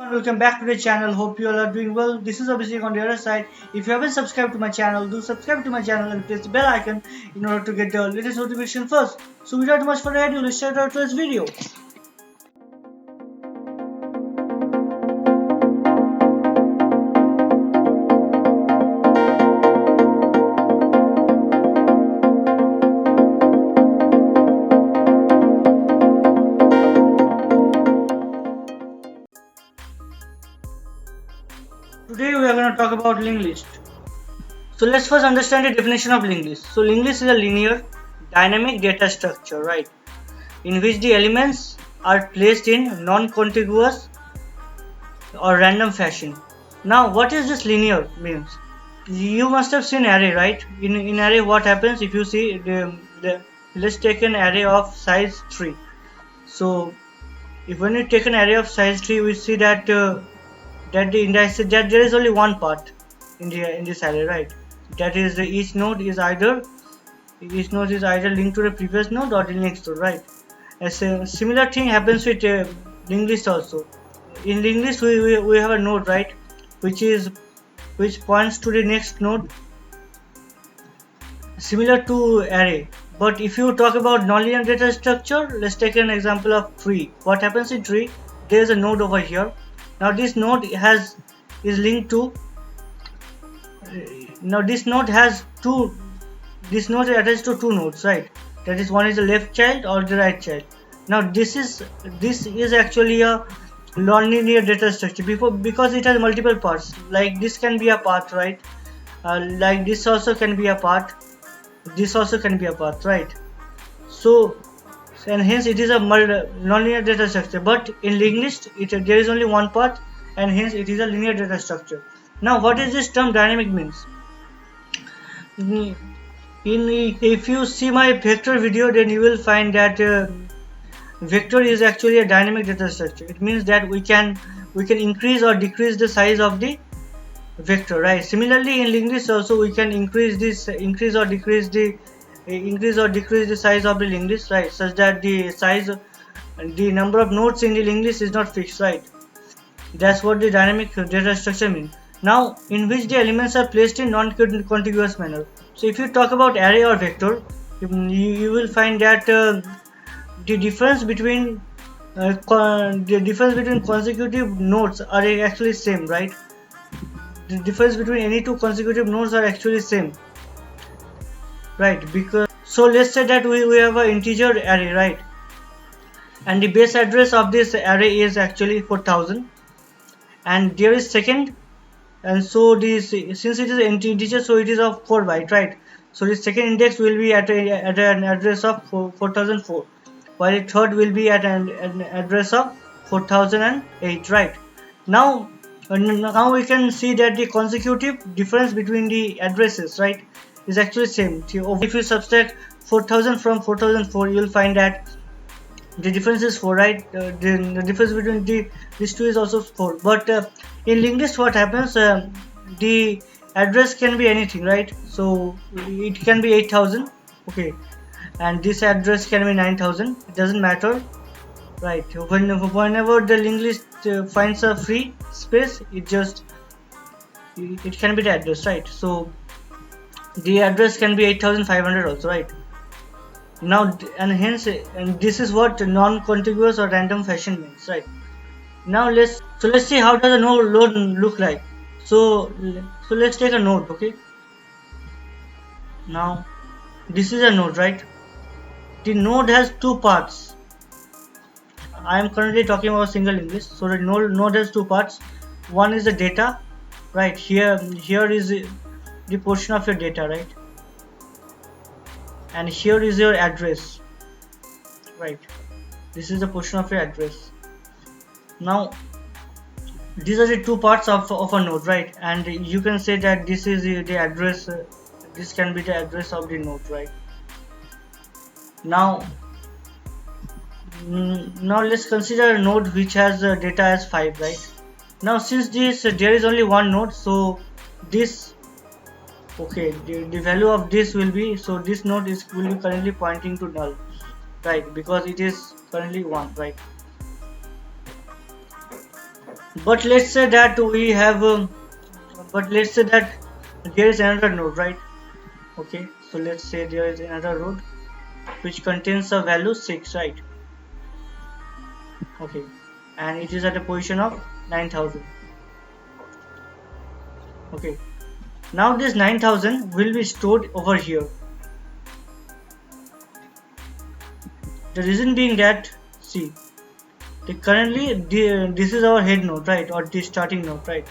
Welcome back to the channel. Hope you all are doing well. This is Abhishek on the other side. If you haven't subscribed to my channel, do subscribe to my channel and press the bell icon in order to get the latest notification first. So without much further ado, let's start out today's video. Today we are going to talk about linked list. So let's first understand the definition of linked list. So linked list is a linear dynamic data structure, right, in which the elements are placed in non-contiguous or random fashion. Now what is this linear means? You must have seen array, right? In array what happens if you see let's take an array of size 3. So if when you take an array of size 3, we see that that the index that there is only one part in this array, right? That is each node is either linked to the previous node or the next node, right? As a similar thing happens with linked list also. In linked list we have a node, right, which points to the next node, similar to array. But if you talk about nonlinear data structure, let's take an example of tree. What happens in tree? There is a node over here. Now this node is linked to this node is attached to two nodes, right? That is, one is the left child or the right child. Now this is actually a nonlinear data structure because it has multiple parts. Like this can be a part, right? Like this also can be a part. This also can be a part, right? So and hence it is a nonlinear data structure. But in linked list there is only one part, and hence it is a linear data structure. Now what is this term dynamic means? If you see my vector video, then you will find that vector is actually a dynamic data structure. It means that we can increase or decrease the size of the vector, right? Similarly in linked list also we can increase or decrease the size of the linked list, right, such that the number of nodes in the linked list is not fixed, right? That's what the dynamic data structure means. Now in which the elements are placed in non-contiguous manner. So if you talk about array or vector, you will find that the difference between consecutive nodes are actually same, right? The difference between any two consecutive nodes are actually same, right? Because so let's say that we have an integer array, right, and the base address of this array is actually 4000, and there is second, and so this, since it is an integer, so it is of 4 byte, right? So the second index will be at an address of 4004, while the third will be at an address of 4008, right? Now we can see that the consecutive difference between the addresses, right, is actually same. If you subtract 4000 from 4004, you will find that the difference is 4, right? The difference between these two is also 4. But in linked list what happens, the address can be anything, right? So it can be 8000, okay, and this address can be 9000. It doesn't matter, right? Whenever the linked list finds a free space, it can be the address, right? So the address can be 8500 also, right? Now and hence, and this is what non-contiguous or random fashion means, right? Now let's see how does a node look like. So let's take a node, okay? Now this is a node, right? The node has two parts. I am currently talking about single English. So the node has two parts. One is the data, right? Here is the portion of your data, right? And here is your address, right? This is the portion of your address. Now these are the two parts of a node, right? And you can say that this is the address, this can be the address of the node, right? Now let's consider a node which has data as 5, right? Now since there is only one node, so this, okay, the value of this will be, so this node will be currently pointing to null, right, because it is currently 1, right? But let's say that we have but let's say that there is another node, right? Okay, so let's say there is another node which contains a value 6, right? Okay, and it is at a position of 9000. Okay, now this 9000 will be stored over here. The reason being that, see, currently this is our head node, right, or the starting node, right,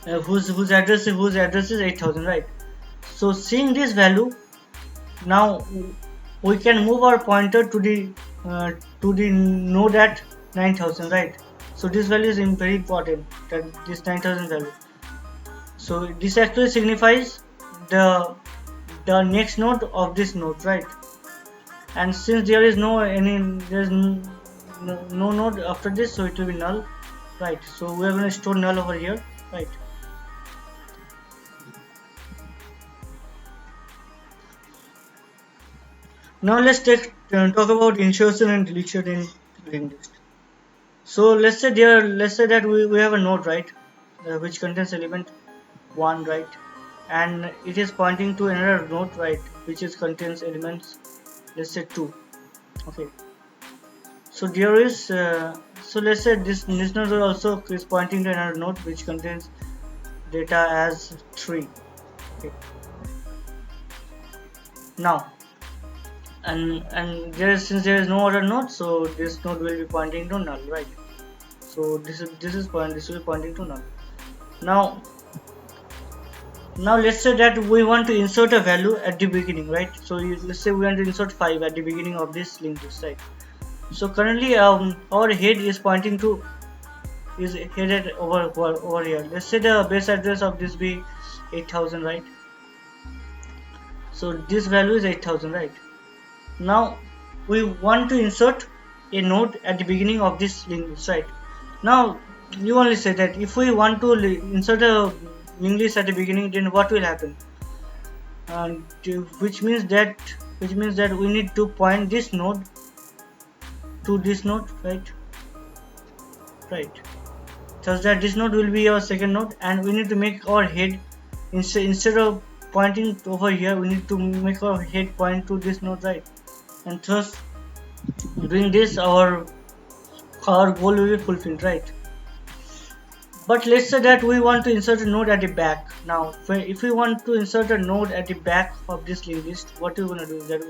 whose address is 8000, right? So seeing this value, now we can move our pointer to the node at 9000, right? So this value is very important, that this 9000 value. So this actually signifies the next node of this node, right? And since there is no node after this, so it will be null, right? So we are going to store null over here, right? Now let's talk about insertion and deletion in linked list. So let's say that we have a node, right, which contains element 1, right, and it is pointing to another node, right, which contains elements, let's say 2. Okay, so there is so let's say this node also is pointing to another node which contains data as 3. Okay, now and since there is no other node, so this node will be pointing to null, right? So this will be pointing to null. Now let's say that we want to insert a value at the beginning, right? So let's say we want to insert 5 at the beginning of this linked list, right? So currently our head is pointing to headed over here. Let's say the base address of this be 8000, right? So this value is 8000, right? Now we want to insert a node at the beginning of this linked list, right? Now you only say that if we want to insert a linked list at the beginning, then what will happen? Which means that we need to point this node to this node, right? Such that this node will be our second node, and we need to make our head instead of pointing over here, we need to make our head point to this node, right? And thus doing this, our goal will be fulfilled, right? But let's say that we want to insert a node at the back. Now if we want to insert a node at the back of this linked list, what we're going to do is that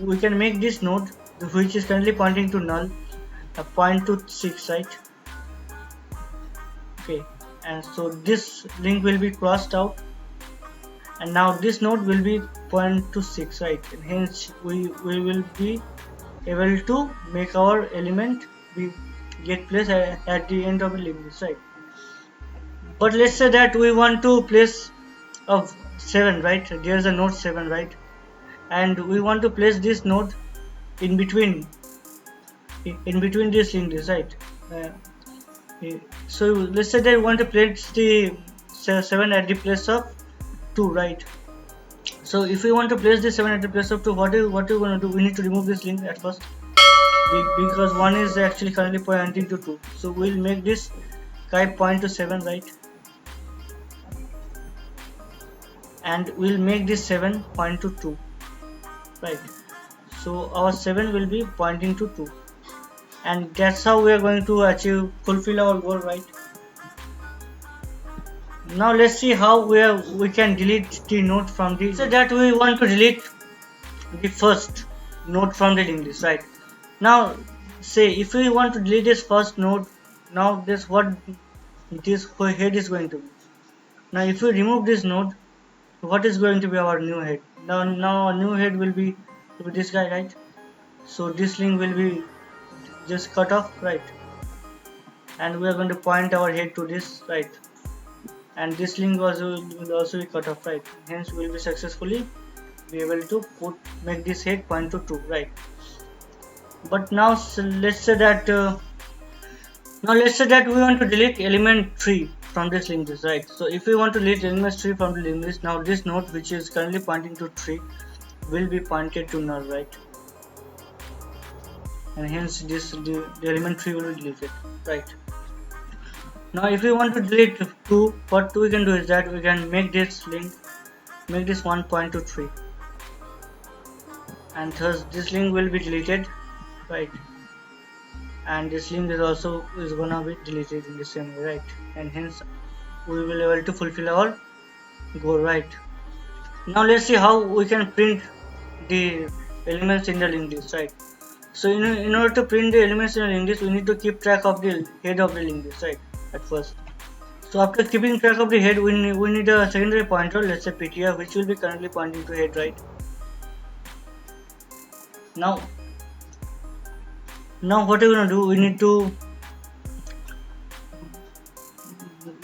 we can make this node, which is currently pointing to null, point to 6, right? Okay, and so this link will be crossed out, and now this node will be point to 6, right? And hence we will be able to make our element get placed at the end of the linked list, right? But let's say that we want to place of 7, right? There's a node 7, right? And we want to place this node in between this linked list, right? So let's say that we want to place the 7 at the place of 2, right? So if we want to place the 7 at the place of 2, what are we going to do? We need to remove this link at first, because 1 is actually currently pointing to 2. So we'll make this guy point to 7, right? And we'll make this 7 point to 2, right? So our 7 will be pointing to 2, and that's how we are going to fulfill our goal, right? Now let's see how we can delete the node from the. So that we want to delete the first node from the linked list, right? Now say if we want to delete this first node, now this head is going to be. Now if we remove this node, what is going to be our new head? Now our new head will be this guy, right? So this link will be just cut off, right? And we are going to point our head to this, right? And this link will also be cut off, right? Hence we will be successfully be able to make this head point to 2, right? But now let's say that we want to delete element 3 from this linked list, right? So if we want to delete element 3 from the linked list, now this node which is currently pointing to 3 will be pointed to null, right? and hence the element 3 will be deleted, right? Now if we want to delete 2, what we can do is that we can make this link, make this 1 point to 3, and thus this link will be deleted, right? And this link is also gonna be deleted in the same way, right? And hence we will be able to fulfill our goal, right? Now let's see how we can print the elements in the linked list, right? So in order to print the elements in the linked list, we need to keep track of the head of the linked list, right? At first. So after keeping track of the head, we need a secondary pointer, let's say ptr, which will be currently pointing to head, right? Now what we're gonna do,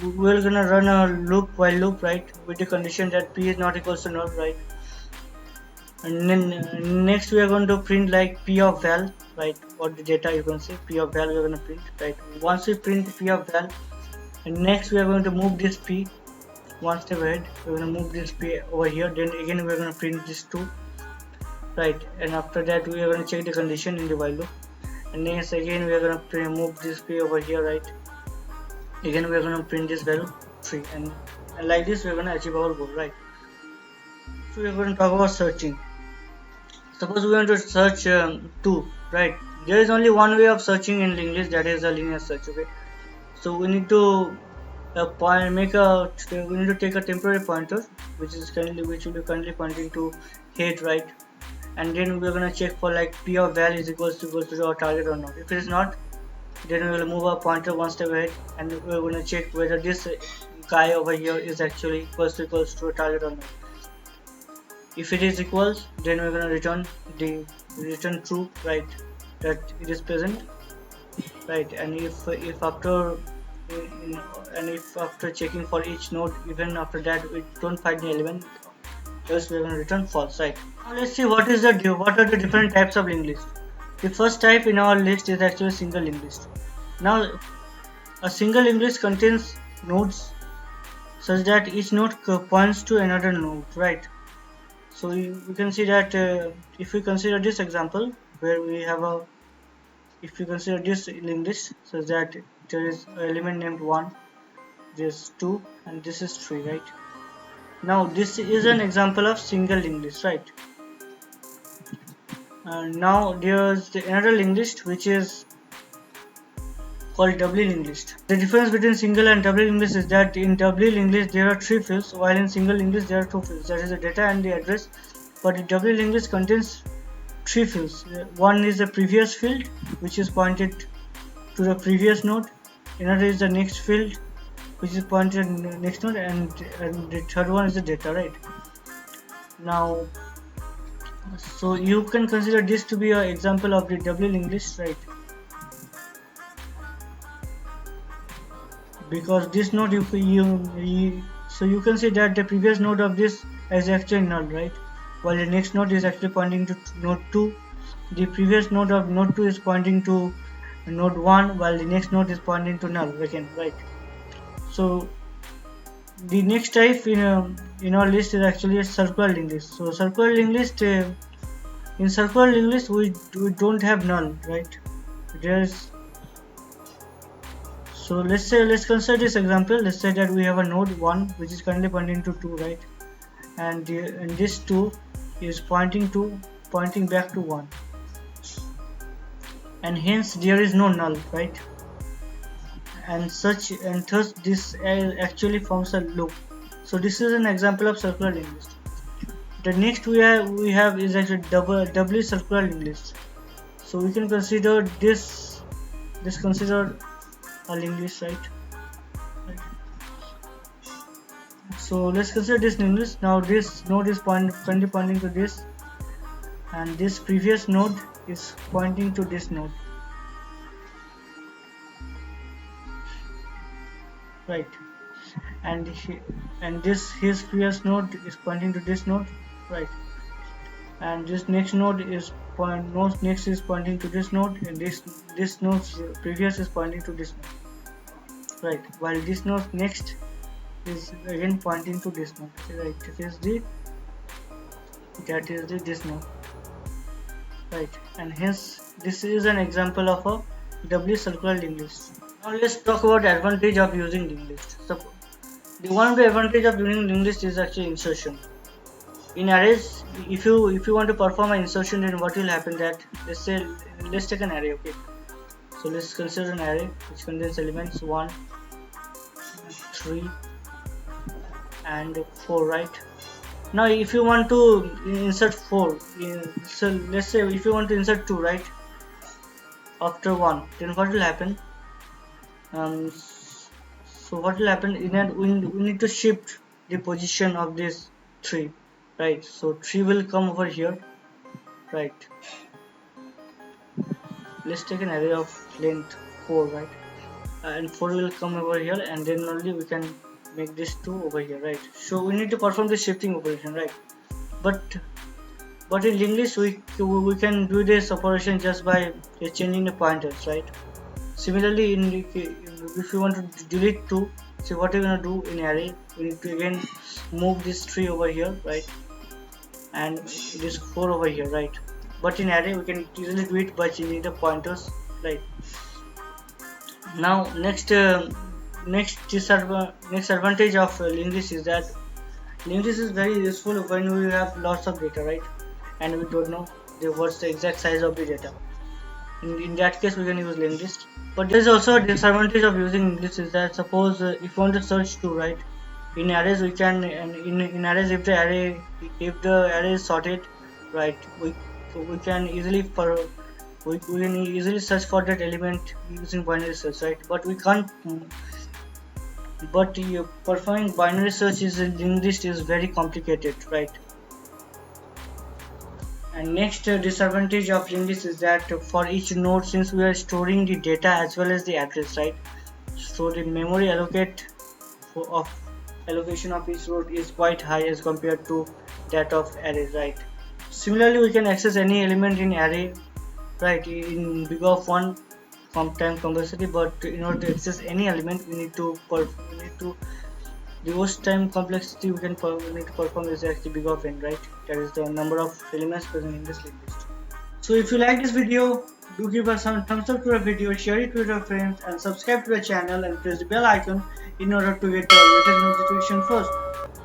we're gonna run a while loop, right? With the condition that p is not equals to null, right? And then next we are going to print like p of val, right? Or the data you can say p of val we're going to print, right? Once we print p of val, and next we are going to move this p one step ahead. We're going to move this p over here. Then again we're going to print this 2, right? And after that we are going to check the condition in the while loop. And next again we are going to move this p over here, right? Again we are going to print this value 3, and like this we are going to achieve our goal, right? So we are going to talk about searching. Suppose we want to search 2, right? There is only one way of searching in linked list, that is a linear search, okay? So we need to we need to take a temporary pointer which will be currently pointing to head, right? And then we're gonna check for like p of val is equals to our target or not. If it is not, then we will move our pointer one step ahead, and we're gonna check whether this guy over here is actually equals to a target or not. If it is equals, then we're gonna return true, right? That it is present, right? And if after checking for each node, even after that we don't find the element, just we're gonna return false, right? Now let's see what are the different types of linked list. The first type in our list is actually single linked list. Now a single linked list contains nodes such that each node points to another node, right? So we can see that if we consider this example where we have if we consider this linked list such that there is an element named 1, this 2, and this is 3, right? Now this is an example of single linked list, right? Now there's another linked list which is called doubly linked list. The difference between single and doubly linked list is that in doubly linked list there are 3 fields, while in single linked list there are 2 fields, that is the data and the address. But the doubly linked list contains 3 fields. One is the previous field, which is pointed to the previous node. Another is the next field, which is pointed to the next node, and the third one is the data, right? Now, so you can consider this to be an example of the doubly linked list, right? Because this node, so you can see that the previous node of this is actually null, right? While the next node is actually pointing to node 2. The previous node of node 2 is pointing to node 1, while the next node is pointing to null again, right? So the next type in our list is actually a circular linked list. So circular linked list, in circular linked list we don't have null, right? So let's consider this example. Let's say that we have a node 1 which is currently pointing to 2, right? And this 2 is pointing back to 1, and hence there is no null, right? And thus this actually forms a loop. So this is an example of circular linked list. The next we have is actually doubly circular linked list. So we can consider this considered a linked list, right? So let's consider this linked list. Now this node is currently pointing to this, and this previous node is pointing to this node, right? And his previous node is pointing to this node, right? And this next node is pointing to this node, and this node's previous is pointing to this node, right? While this node next is again pointing to this node, right? That is this node. right? And hence this is an example of a doubly circular linked list. Now let's talk about advantage of using linked list. So the one of the advantage of using linked list is actually insertion. In arrays, if you want to perform an insertion, then what will happen that let's take an array, okay? So let's consider an array which contains elements 1, 3 and 4, right? Now if you want to insert 4, so let's say if you want to insert 2, right, after 1, then what will happen? So what will happen in that we need to shift the position of this 3, right? So 3 will come over here, right? Let's take an array of length 4, right? And 4 will come over here, and then only we can make this 2 over here, right? So we need to perform the shifting operation, right? But in linked list we can do this operation just by changing the pointers, right? Similarly, if you want to delete 2, so what we're gonna do in array, we need to again move this 3 over here, right? And this 4 over here, right? But in array we can easily do it by changing the pointers, right? Now next advantage of linked list is that linked list is very useful when we have lots of data, right? And we don't know what's the exact size of the data. In that case we can use linked list. But there is also a disadvantage of using linked list is that suppose if you want to search 2, right? In arrays we can, and in arrays if the array is sorted, right, we can easily search for that element using binary search, right? But we can't. But performing binary search in linked list is very complicated, right? And next disadvantage of linked list is that for each node, since we are storing the data as well as the address, right? So the memory allocation of each node is quite high as compared to that of array, right? Similarly, we can access any element in array, right, in big of 1 time complexity, but in order to access any element we need to the most time complexity we need to perform is actually big of n, right? That is the number of elements present in this linked list. So if you like this video, do give us some thumbs up to the video, share it with your friends, and subscribe to the channel and press the bell icon in order to get the latest notification first.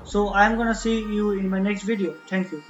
So I'm gonna see you in my next video. Thank you.